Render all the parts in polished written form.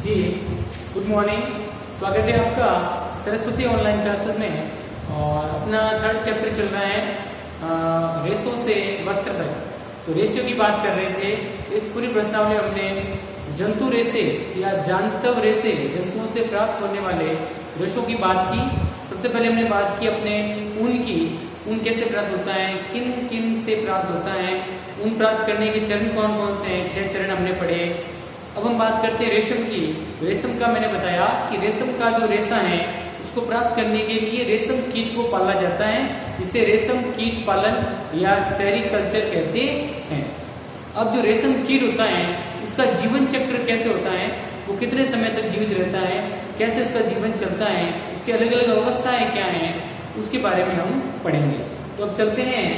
जी good morning. स्वागत है आपका सरस्वती ऑनलाइन क्लासेस में। और अपना थर्ड चैप्टर चल रहा है रेशों से वस्त्र तक। तो रेशों की बात कर रहे थे। इस पूरी प्रश्नावली में हमने जंतु रेशे या जानतव रेशे, जंतुओं से प्राप्त होने वाले रेशों की बात की। सबसे पहले हमने बात की अपने ऊन की। ऊन कैसे प्राप्त होता है, किन किन से प्राप्त होता है, ऊन प्राप्त करने के चरण कौन कौन से हैं, 6 चरण हमने पढ़े। अब हम बात करते हैं रेशम की। रेशम का मैंने बताया कि रेशम का जो रेशा है उसको प्राप्त करने के लिए रेशम कीट को पाला जाता है। इसे रेशम कीट पालन या सेरीकल्चर कहते हैं। अब जो रेशम कीट होता है उसका जीवन चक्र कैसे होता है, वो कितने समय तक जीवित रहता है, कैसे उसका जीवन चलता है, उसकी अलग अलग अवस्थाएं क्या हैं, उसके बारे में हम पढ़ेंगे। तो अब चलते हैं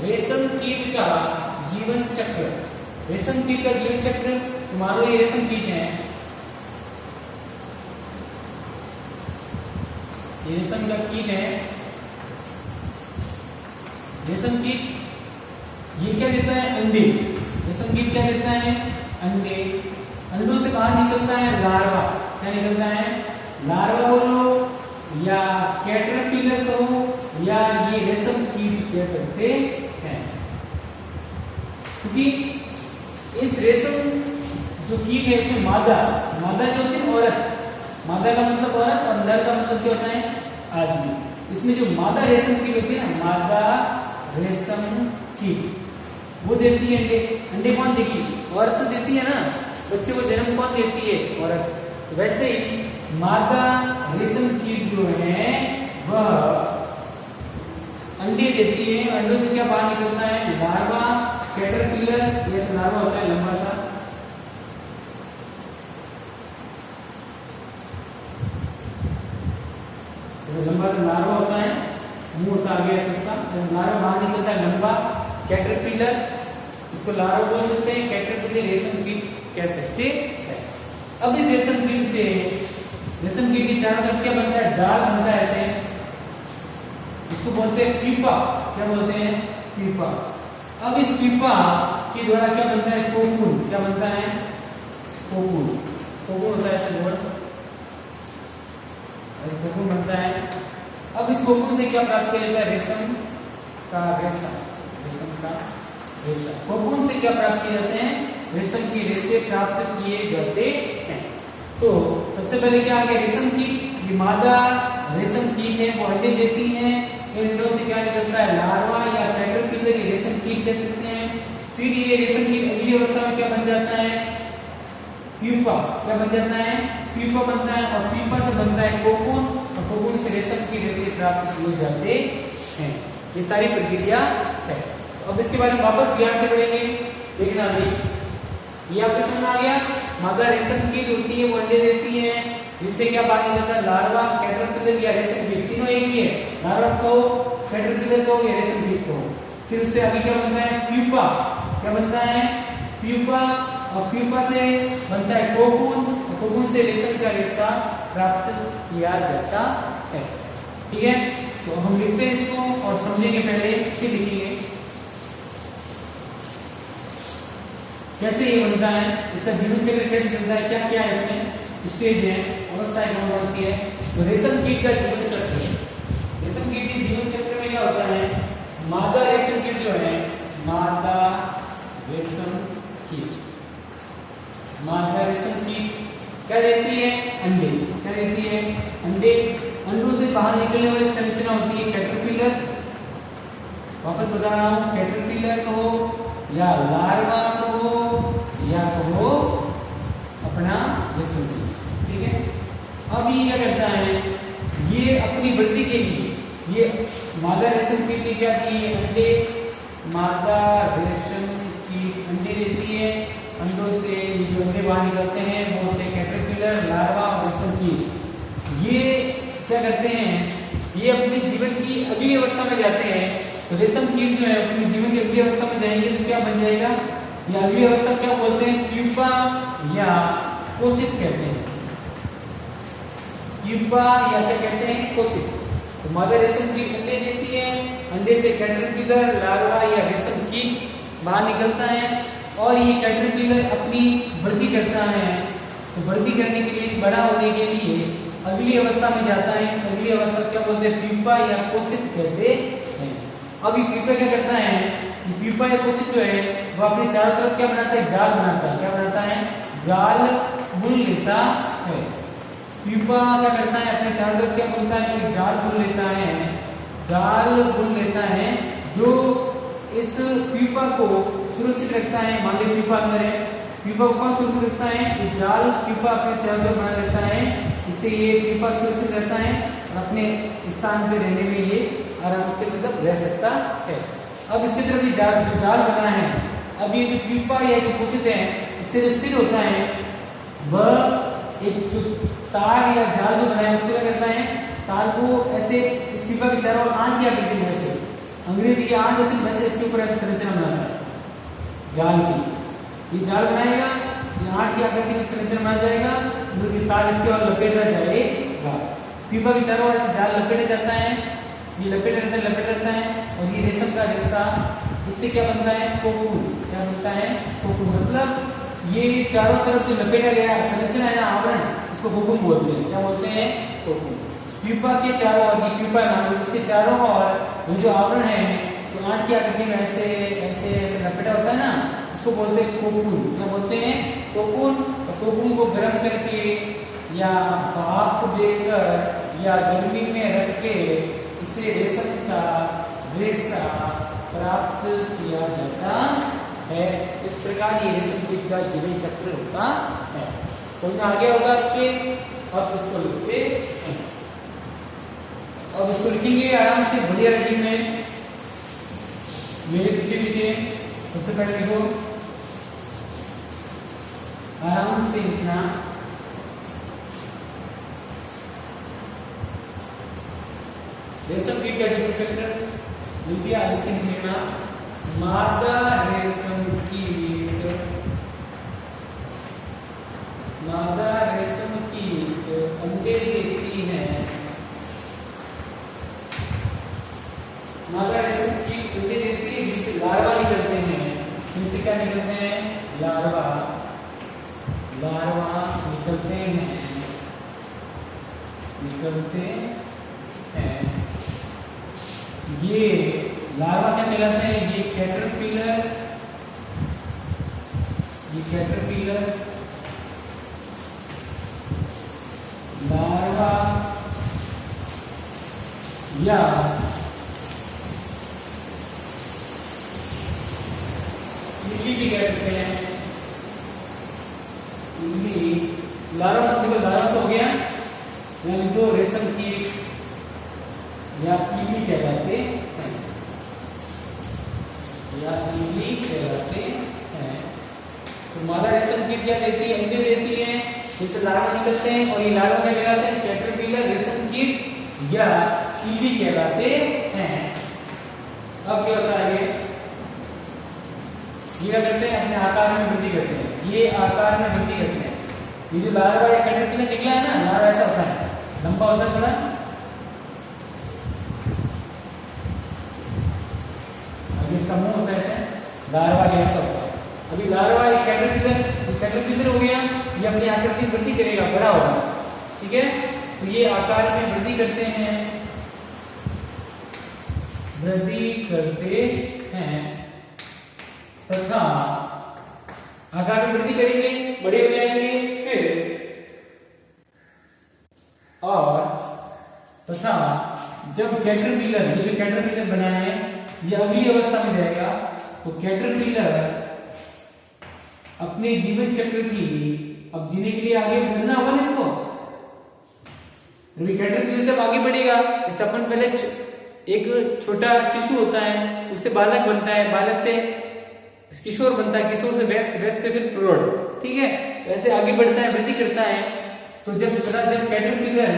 रेशम कीट का जीवन चक्र। रेशम कीट का जीवन चक्र, मान लो ये रेशम कीट है, ये रेशम का कीट है। रेशम कीट ये क्या देता है, अंडे। रेशम कीट क्या देता है, अंडे। अंडों से बाहर निकलता है लार्वा। क्या निकलता है, लार्वा बोलो या कैटरपिलर कहो या ये रेशम कीट कह सकते हैं। क्योंकि इस रेशम जो कीट है इसमें मादा जो होती है औरत, मादा का मतलब औरत और नर का मतलब क्या होता है, आदमी। इसमें जो मादा रेशम कीट होती है ना, मादा रेशम कीट, वो देती है अंडे। अंडे कौन देगी, औरत तो देती है ना। बच्चे को जन्म कौन देती है, औरत। वैसे ही मादा रेशम कीट जो है वह अंडे देती है। अंडों से क्या बाहर निकलता है, लार्वा, कैटरपिलर। ये लार्वा होता है लंबा सा, लंबा सा लार्वा होता है, मुंह होता है आगे इसका। लार्वा बाहर निकलता है लंबा, कैटरपिलर। इसको लार्वा बोल सकते हैं, कैटरपिलर रेशम कीट कह सकते हैं। अब इस रेशम कीट से, रेशम कीट के चारों तरफ क्या बनता है, जाल बनता है ऐसे। इसको बोलते हैं पीपा। क्या बोलते हैं, पीपा। अब इस पीपा के द्वारा क्या बनता है, कोकून। क्या बनता है, कोकून। कोकून होता है ऐसे गोल, कोकून बनता है। अब इस कोकून से क्या प्राप्त किया जाता है, रेशम का रेशा। रेशम का रेशा। कोकून से क्या प्राप्त किए जाते हैं, रेशम के रेशे प्राप्त किए जाते हैं। तो सबसे पहले क्या आ गया, रेशम कीट। ये मादा रेशम कीट है, वो अंडे देती है। इन अंडों से क्या निकलता है, लार्वा या कैटरपिलर, ये रेशम कीट कह सकते हैं। फिर ये रेशम कीट अगली अवस्था में क्या बन जाता है, प्यूपा। क्या बन जाता है, प्यूपा बनता है। और प्यूपा से बनता है कोकून, और कोकून से रेशम की रेशे प्राप्त किए जाते हैं। ये सारी प्रक्रिया है। तो अब इसके बारे में वापस ध्यान से पढ़ेंगे। देखना भी, ये आपको समझ आ गया। मादा रेशम कीट होती है, वो अंडे देती है, जिनसे क्या बाहर निकलता है, लार्वा, कैटरपिलर या रेशम कीट। तीनों एक ही है, लार्वा को, कैटरपिलर को या रेशम कीट को। फिर उससे आगे क्या बनता है, प्यूपा। क्या बनता है, प्यूपा। और प्यूपा से बनता है कोकून, और कोकून से रेशम का रेशा प्राप्त किया जाता है। ठीक है, तो हम लिखते हैं इसको और समझेंगे। पहले इसके लिखिए कैसे ये बनता है, इसका जीवन चक्र कैसे चलता है, क्या क्या है इसमें स्टेज है, अवस्थाएं कौन कौन सी है। तो रेशम कीट का जीवन चक्र, रेशम कीट के जीवन चक्र में क्या होता है, मादा रेशम कीट जो है, मादा रेशम कीट, मादा रेशम कीट क्या देती है, अंडे। क्या देती है, अंडे। अंडों से बाहर निकलने वाली संरचना होती है कैटरपिलर। वापस बता रहा हूं, कैटरपिलर कहो या लार्वा कहो या कहो अपना रेशम कीट। ठीक है, अब ये क्या करता है, ये अपनी वृद्धि के लिए, ये मादा रेशम कीट ने क्या दिए, अंडे। मादा रेशम कीट अंडे देती है। अंडों से जो अंडे बाहर निकलते हैं वो होते हैं कैटरपिलर, लार्वा और रेशम कीट। ये क्या करते हैं, ये अपने जीवन की अगली अवस्था में जाते हैं। तो रेशम कीट जो है अपने जीवन की अगली अवस्था में जाएंगे तो क्या बन जाएगा, या अगली अवस्था क्या बोलते हैं, प्यूपा या कोशित कहते हैं। प्यूपा या क्या कहते हैं, कोशित। तो मादा रेशम कीट अंडे देती है, अंडे से कैटरपिलर, लार्वा या रेशम कीट बाहर निकलता है। और ये कैटरपिलर अपनी वृद्धि करता है तो वृद्धि करने के लिए, बड़ा होने के लिए अगली अवस्था में जाता है। इस अगली अवस्था क्या बोलते हैं? प्यूपा या कोशित कहते हैं। अब ये प्यूपा क्या करता है? ये प्यूपा या कोशित जो है वो अपने चारों तरफ क्या बनाता है? जाल बनाता है। क्या बनाता है? जाल बुन लेता है। प्यूपा क्या करता है? अपने चारों तरफ क्या बुनता है? एक जाल बुन लेता है। जाल बुन लेता है जो इस प्यूपा को सुरक्षित रखता है। मान लीजिए प्यूपा अंदर है, प्यूपा को कौन सुरक्षित रखता है? ये जाल प्यूपा अपने चारों तरफ बना लेता है। इससे ये प्यूपा सुरक्षित रहता है और अपने स्थान पे रहने में ये आराम से मतलब रह सकता है। अब इसकी तरफ ये जो जाल बना है, अब ये जो प्यूपा या जो कोशित है, इसके जो सिर होता है वह एक जो तार या जाल जो बना है उसको क्या करता है? तार को ऐसे इस प्यूपा के चारों ओर आंट दिया करती है। वैसे अंग्रेजी की आंट होती है, वैसे इसके ऊपर ऐसे संरचना बनाता है जाल की। ये जाल बनाएगा, ये आंट की आकृति में संरचना बना जाएगा, जो तार इसके और लपेटा जाएगा। प्यूपा के चारों ओर ऐसे जाल लपेटा जाता है, ये लपेटा रहता है और ये रेशम का रेशा, इससे क्या बनता है? कोकून। क्या बनता है? कोकून। मतलब ये चारों तरफ जो लपेटा गया संरचना है ना, आवरण, इसको कोकून बोलते हैं। क्या बोलते हैं? कोकून। प्यूपा के चारों ओर, ये प्यूपा है, इसके चारों ओर जो आवरण है, जो आंट की आकृति में ऐसे ऐसे ऐसे लपेटा होता है ना, इसको बोलते हैं कोकून। क्या बोलते हैं? कोकून। और कोकून को गर्म करके या भाप देकर या गर्मी में रख के इसे रेशम का रेशा प्राप्त किया जाता है। इस प्रकार ये रेशम कीट का जीवन चक्र होता है। समझ आ गया होगा आपके? अब इसको लिखते हैं। अब इसको लिखेंगे आराम से, बढ़िया रेटिंग में। मेरे पीछे पीछे सबसे पहले लिखो, आराम से लिखना। रेशम कीट का जीवन चक्र लिख दिया। अब इसके नीचे लिखना, मादा रेशम कीट, मादा रेशम कीट अंडे देती है। मादा रेशम कीट अंडे देती है जिससे लार्वा निकलते हैं। जिससे क्या निकलते हैं? लार्वा। लार्वा निकलते हैं, निकलते हैं। ये लार्वा क्या कहलाते हैं? ये कैटरपिलर, ये कैटरपिलर लार्वा या इल्ली भी कह सकते हैं। इल्ली, लार्वा देखो, लार्वा तो हो गया, यानी दो रेशम कीट या इल्ली कहलाते हैं, या इल्ली कहलाते हैं। तो मादा रेशम कीट क्या देती है? अंडे देती है जिससे लार्वा निकलते हैं, और ये लार्वा क्या कहलाते हैं? कैटरपिलर, रेशम कीट या इल्ली कहलाते हैं। अब क्या होता है? ये क्या करते हैं? अपने आकार में वृद्धि करते हैं। ये आकार में वृद्धि करते हैं। ये जो लार्वा या कैटरपिलर निकला है ना, लार्वा ऐसा होता है, लंबा होता है थोड़ा, अभी इसका मुंह होता है ऐसे, लार्वा ऐसा होता है। अभी लार्वा एक कैटरपिलर हो गया, ये अपनी आकृति वृद्धि करेगा, बड़ा होगा। ठीक है, तो ये आकार में वृद्धि करते हैं, वृद्धि करते हैं तथा आकार में वृद्धि करेंगे, बड़े हो जाएंगे, फिर और तथा जब कैटरपिलर, ये जो कैटरपिलर बना है ये अगली अवस्था में जाएगा, तो कैटरपिलर अपने जीवन चक्र की, अब जीने के लिए आगे बढ़ना होगा ना इसको, कैटरपिलर जब आगे बढ़ेगा, इससे अपन पहले एक छोटा शिशु होता है, उससे बालक बनता है, बालक से किशोर बनता है, किशोर से वयस्क से फिर प्रौढ़। ठीक है, वैसे आगे बढ़ता है, वृद्धि करता है। तो जब कैटरपिलर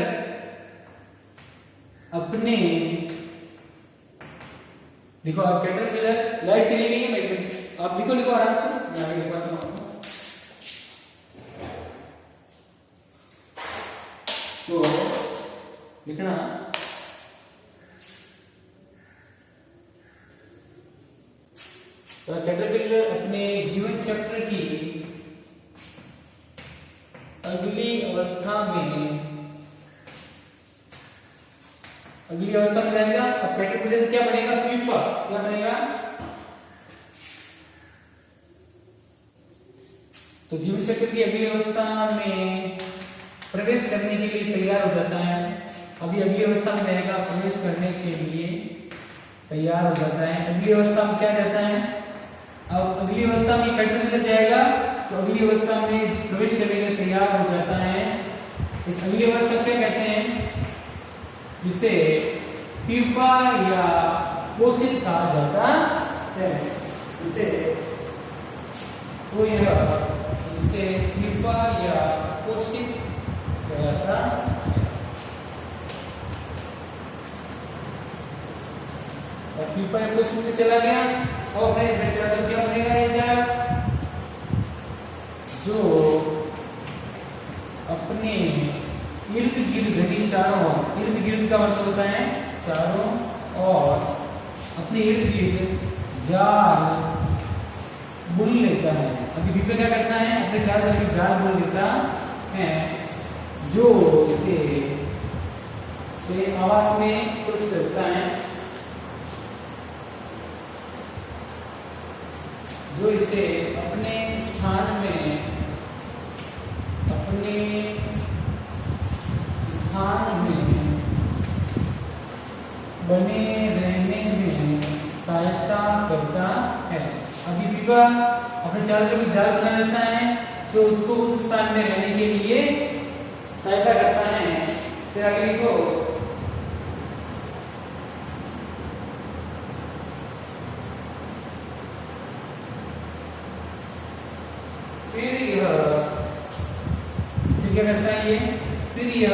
अपने, देखो आप कैटरपिलर, लाइट चली गई है, आप लिखो आराम से, मैं आगे लिखवाता हूं आपको। तो लिखना, तो कैटरपिलर अपने जीवन चक्र की अगली अवस्था में जाएगा। अब कैटरपिलर क्या बनेगा? प्यूपा। क्या बनेगा? तो जीवन चक्र की अगली अवस्था में प्रवेश करने के लिए तैयार हो जाता है। अभी अगली अवस्था में रहेगा, प्रवेश करने के लिए तैयार हो जाता है। अगली अवस्था में क्या रहता है? अब अगली अवस्था में कैटरपिलर जाएगा तो अगली अवस्था में प्रवेश करने के लिए तैयार हो जाता है। इस अगली अवस्था क्या कहते हैं? जिसे प्यूपा या कोशित कहा जाता है। इसे तो यह इसे प्यूपा या कोशित कहा जाता है। और प्यूपा या कोशित में चला गया और फिर चला तो क्या बनेगा? ये जाल जो अपने इर्द गिर्द घटी चारों, इर्द गिर्द का मतलब होता है चारों, और अपने इर्द गिर्द जाल बुन लेता है। अभी प्यूपा क्या करता है? अपने चारों तरफ जाल बुन लेता है जो इसे आवास में सुरक्षित रखता है, जो इसे अपने स्थान में बने रहने में सहायता करता है। अभी प्यूपा अपने चारों तरफ जाल बना लेता है जो उसको उस स्थान में रहने के लिए सहायता करता है। फिर अगली को फिर क्या करता है ये? फिर यह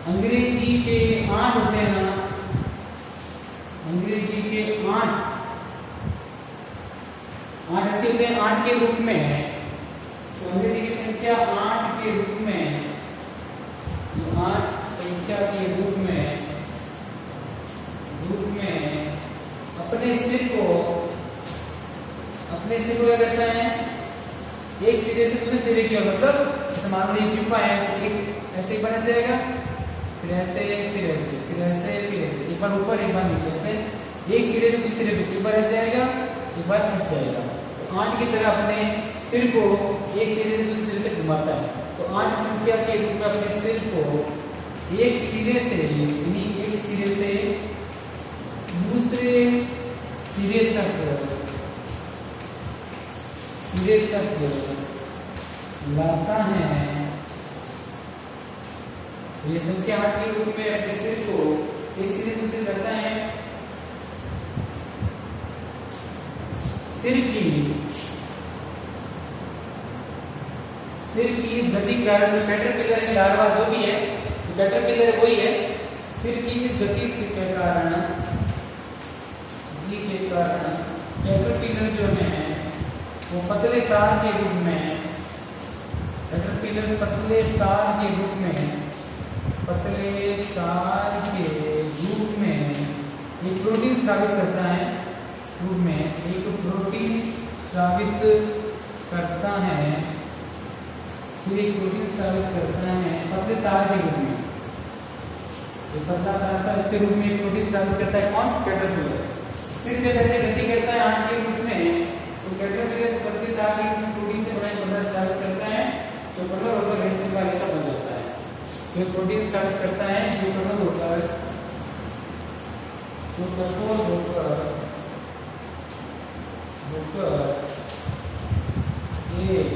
अंग्रेजी के 8 होते हैं ना, अंग्रेजी के 8 ऐसे होते हैं 8 के रूप में। तो अंग्रेजी की संख्या 8 के रूप में, 8 संख्या के रूप में अपने सिर को क्या करता है? एक सिरे से दूसरे सिरे की, मतलब जैसे मान लो प्यूपा है तो एक ऐसे एक बार ऐसे आएगा, फिर ऐसे, फिर ऐसे, फिर ऐसे, फिर ऐसे, एक बार ऊपर एक बार नीचे, ऐसे एक सिरे से दूसरे सिरे पे एक बार ऐसे आएगा, एक बार ऐसे जाएगा। तो 8 की तरह अपने सिर को एक सिरे से दूसरे सिरे तक घुमाता है। तो 8 संख्या के रूप में अपने सिर को एक सिरे से, यानी एक सिरे से दूसरे सिरे तक लाता है। ये संख्या 8 के रूप में अपने सिर को एक सिरे से दूसरे करता है। सिर की इस गति के कारण जो कैटरपिलर है, लार्वा जो भी है, जो कैटरपिलर वही है, सिर की इस गति के कारण कैटरपिलर जो है वो पतले तार के रूप में, कैटरपिलर पतले तार के रूप में एक प्रोटीन स्रावित करता है, फिर एक प्रोटीन स्रावित करता है पतले तार के रूप में। एक पतला तार था, उसके रूप में एक प्रोटीन स्रावित करता है कौन? कैटरपिलर। फिर जब ऐसे गति करता है 8 के रूप में, तो कैटरपिलर पतले तार के रूप में प्रोटीन से बना पदार्थ स्रावित करता है जो कलर होकर रेशम का रेशा बन जाता है। फिर प्रोटीन स्रावित करता है जो कठोर होकर एक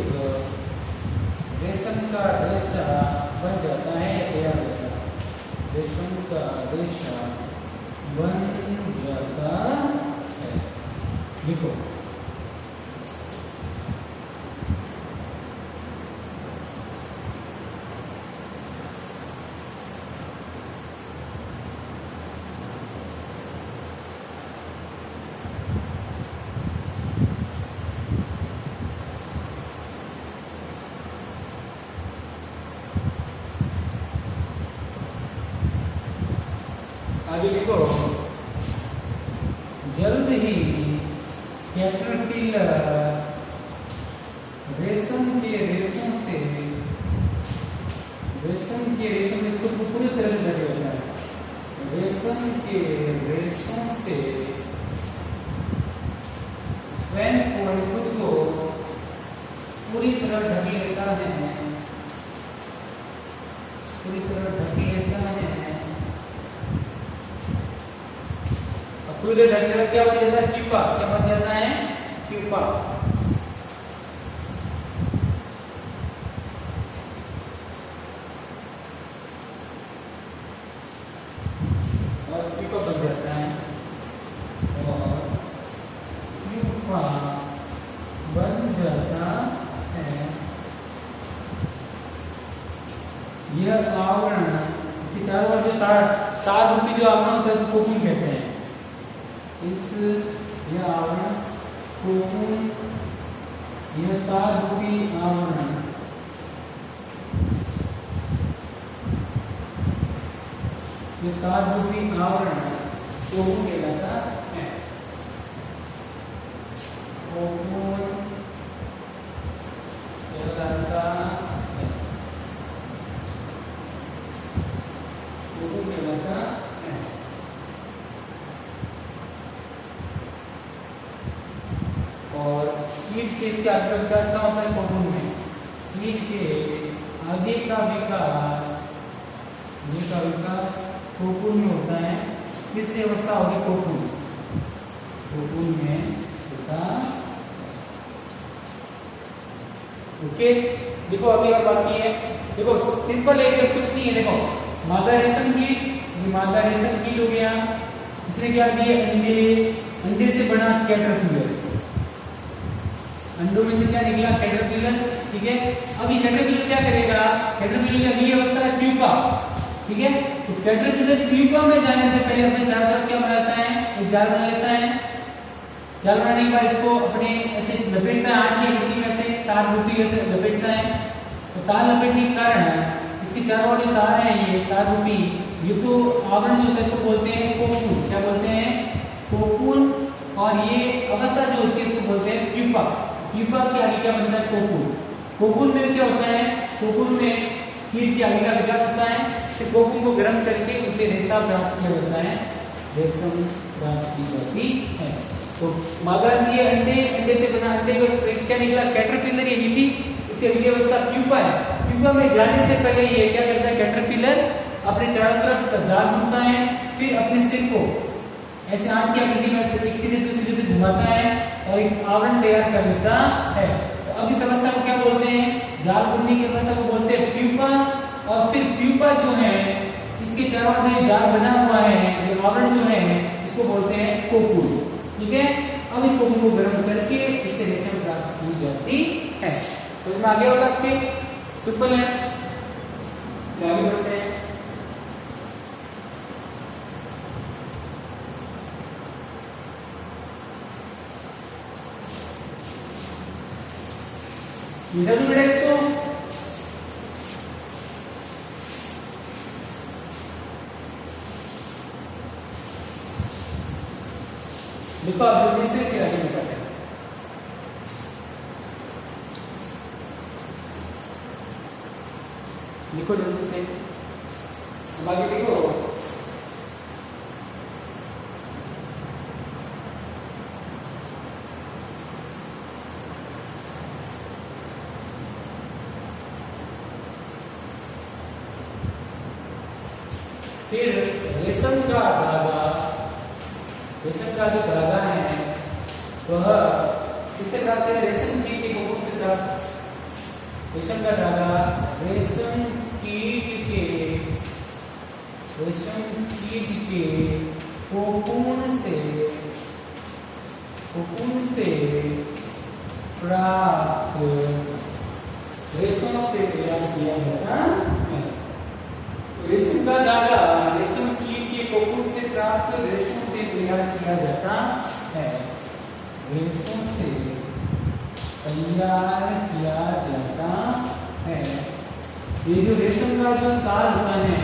रेशम का रेशा बन जाता है या तैयार होता है। रेशम का रेशा बन जाता है। देखो आगे लिखो, जल्द ही कैटरपिलर रेशम के रेशों से रेशम के रेशों से स्वयं को खुद को पूरी तरह ढक लेता है, पूरी तरह ढक लेता है। अब पूरी तरह ढक लेता क्या बन जाता है? प्यूपा। क्या बन जाता है? प्यूपा। और प्यूपा बन जाता है और प्यूपा बन जाता है। यह आवरण इसके चारों ओर जो तार रूपी जो आवरण होता है उसको कोकून कहते हैं। यह आवरण कोकून, यह तार रूपी आवरण ये तार रूपी आवरण कोकून कहलाता है। कोकून कहलाता है, कोकून कहलाता है। और कीट के इसके आगे का विकास क्या होता है? कोकून में कीट के आगे का विकास कोकून में होता है। किसकी अवस्था होगी? कोकून। कोकून में होता। ओके, देखो अभी और बाकी है। देखो सिंपल है, कुछ नहीं है। देखो मादा रेशम कीट, ये मादा रेशम कीट हो गया। इसने क्या किया? अंडे से बना कैटरपिलर। अंडों में से क्या निकला? कैटरपिलर। ठीक है, अब ये कैटरपिलर क्या करेगा? कैटरपिलर की अगली अवस्था है प्यूपा। ठीक है, तो कैटरपिलर प्यूपा में जाने से पहले अपने चारों तरफ क्या बनाता है? एक जाल बना लेता है। जाल बनाने के बाद इसको अपने ऐसे लपेटता है, आठ की हड्डी में से तार रूपी ऐसे लपेटता है। तो तार लपेटने के कारण इसके चारों ओर जो तार है, ये तार रूपी, ये तो आवरण जो होता है इसको बोलते हैं कोकून। क्या बोलते हैं? कोकून। और ये अवस्था जो होती है इसको बोलते हैं प्यूपा। प्यूपा के आगे क्या बनता है? कोकून। कोकून में क्या होता है? कोकून में कीट के आगे का विकास होता है। फिर कोकून को गर्म करके उसे रेशा प्राप्त किया जाता है, रेशम प्राप्त की जाती है। तो मादा के अंडे से बना अंडे को क्या निकला? कैटरपिलर। ये नीति इसकी अगली अवस्था प्यूपा है। प्यूपा में जाने से पहले ये क्या करता है? कैटरपिलर अपने चारों तरफ जाल बुनता है, फिर अपने सिर को ऐसे आठ की आकृति में से एक सीधे दूसरी तरफ घुमाता है और एक आवरण तैयार कर देता है। तो अब इस अवस्था को क्या बोलते हैं? जाल बुनने की अवस्था को बोलते हैं प्यूपा। और फिर प्यूपा जो है इसके चारों ओर जाल बना हुआ है, ये आवरण जो है इसको बोलते हैं कोकून। ठीक है, अब इस कोकून को गर्म करके इससे रेशम प्राप्त की जाती है। समझ में आ गया होगा आपके? सिंपल है। आगे बढ़ते हैं। मिटा दो बेटा इसको। देखो आप जल्दी से फिर आगे बढ़ते हैं। लिखो जल्दी से। अब आगे देखो। फिर रेशम का धागा, रेशम का जो धागा है वह किससे प्राप्त है? रेशम कीट के कोकून से प्राप्त। रेशम का धागा रेशम कीट के कोकून से प्राप्त रेशम से तैयार किया जाता है। रेशम का धागा रेशम कीट के कोकून से प्राप्त रेशम से तैयार किया जाता है। रेशम से तैयार किया जाता है। ये जो रेशम का जो तार होता है,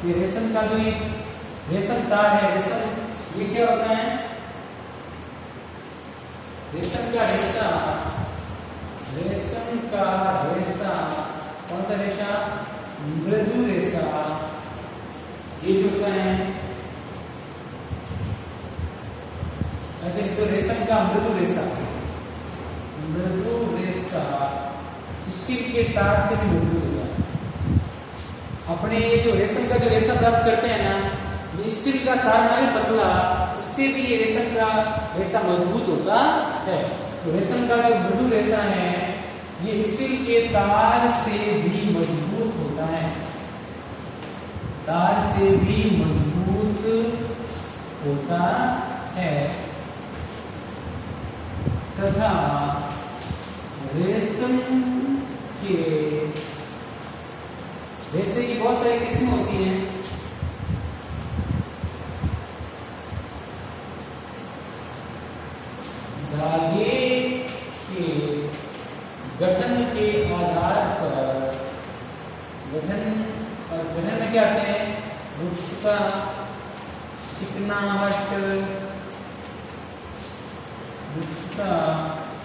ये रेशम का जो एक रेशम तार है, रेशम ये क्या होता है? रेशम का रेशा, रेशम का रेशा कौन सा रेशा? मृदु रेशा। ये जो होता है का मृदु रेशा, मृदु रेशा स्टील के तार से भी मजबूत होता है। अपने जो रेशम का जो रेशा प्राप्त करते हैं ना, ये स्टील का तार ना ही पतला, उससे भी ये रेशम का रेशा मजबूत होता है। तो रेशम का जो मृदु रेशा है ये स्टील के तार से भी मजबूत होता है, तार से भी मजबूत होता है तथा रेशे की बहुत सारी किस्में होती हैं। धागे के गठन के आधार पर, गठन में क्या आते हैं, रुक्षता, चिकनाहट, रुक्षता,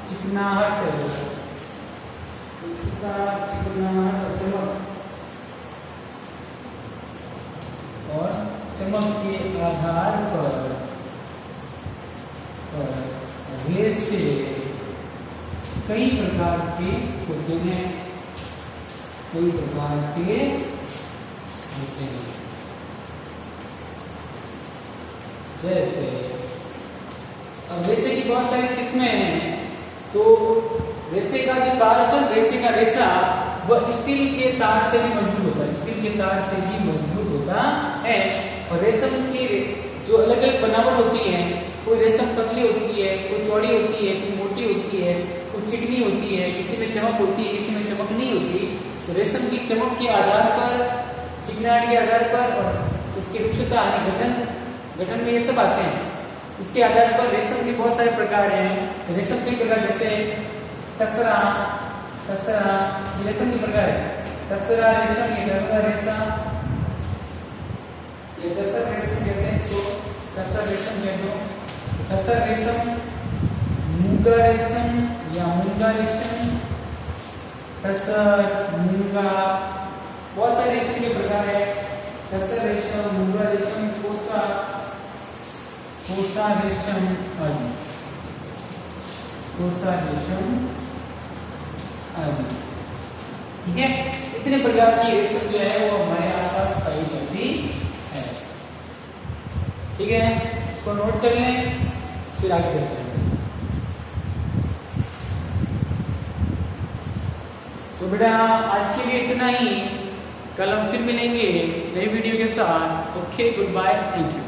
चिकनाहट, रुक्षता, चिकनाहट और चमक के आधार पर रेशे कई प्रकार के होते हैं, कई प्रकार के होते हैं। जैसे अब रेशे की बहुत सारी किस्में हैं, तो रेशे का जो तार होता है, रेशे का रेशा वह स्टील के तार से भी मजबूत होता है, स्टील के तार से भी मजबूत होता है। और रेशम की जो अलग अलग बनावट होती है, कोई रेशम पतली होती है, कोई चौड़ी होती है, कोई मोटी होती है, कोई चिकनी होती है, किसी में चमक होती है, किसी में चमक नहीं होती। तो रेशम की चमक के आधार पर, चिकनाहट के आधार पर और उसकी रुक्षता यानी गठन में ये सब आते हैं। इसके आधार पर रेशम के बहुत सारे प्रकार हैं। रेशम के प्रकार जैसे तसरा, ये रेशम के प्रकार है। तसरा रेशम, ये गरवा रेशा, ये तसर रेशम कहते हैं इसको, तसर रेशम कहते हैं। तसर रेशम, मूंगा रेशम या मूंगा रेशम, तसर, मूंगा, बहुत सारे रेशम के प्रकार है। तसर रेशम, मूंगा रेशम, कोसा रेशम आदि, कोसा रेशम आदि। ठीक है, इतने प्रकार की रेशम जो है वो हमारे आसपास पाई जाती है। ठीक है, इसको नोट कर लें, फिर आगे बढ़ते हैं। तो बेटा आज के लिए इतना ही, कल हम फिर मिलेंगे नई वीडियो के साथ। Okay, goodbye, thank you.